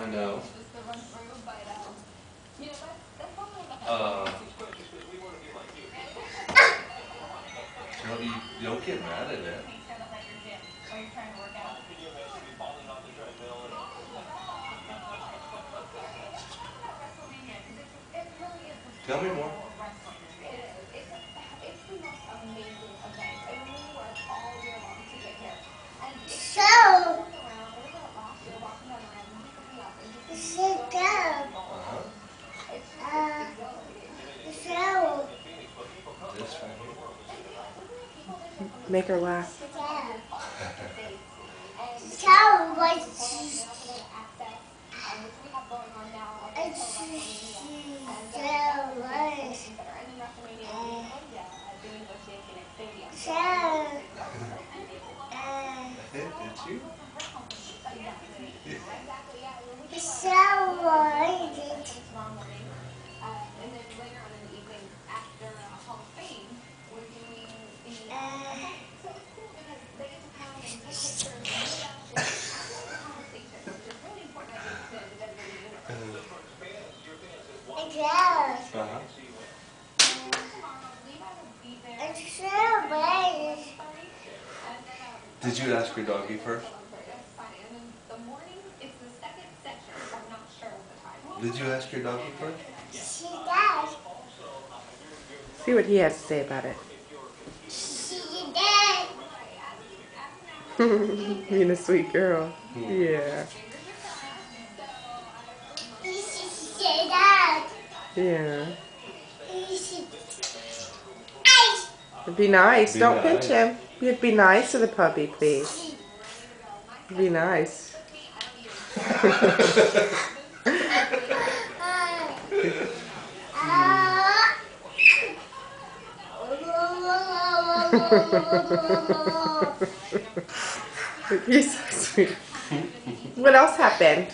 I know. Don't get mad at it. Tell me more. Make her laugh. Did you ask your doggy first? Did you ask your doggy first? She does. See what he has to say about it. She does. Being a sweet girl. Yeah. She does. Yeah. She Be nice. Don't nice. pinch him. You'd be nice to the puppy, please. Be nice. You're so sweet. What else happened?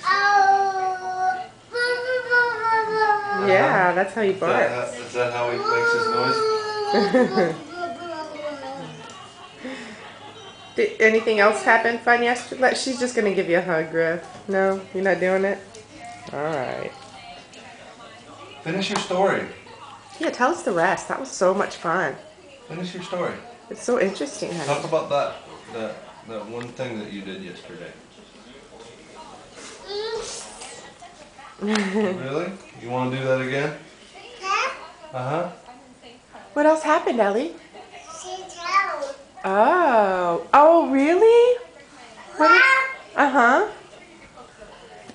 Yeah, that's how he barks. Is that how he makes his noise? Did anything else happen fun yesterday? She's just gonna give you a hug, Griff. No, you're not doing it? Alright. Finish your story. Yeah, tell us the rest. That was so much fun. Finish your story. It's so interesting, honey. Talk about that one thing that you did yesterday. Really? You want to do that again? Uh-huh. What else happened, Ellie? Oh. Oh, really? Uh-huh.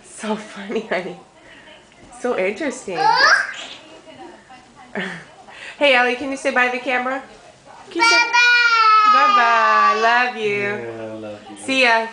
So funny, honey. So interesting. Hey, Ellie, can you say bye to the camera? Bye-bye. Bye-bye. Love you. Yeah, I love you. See ya.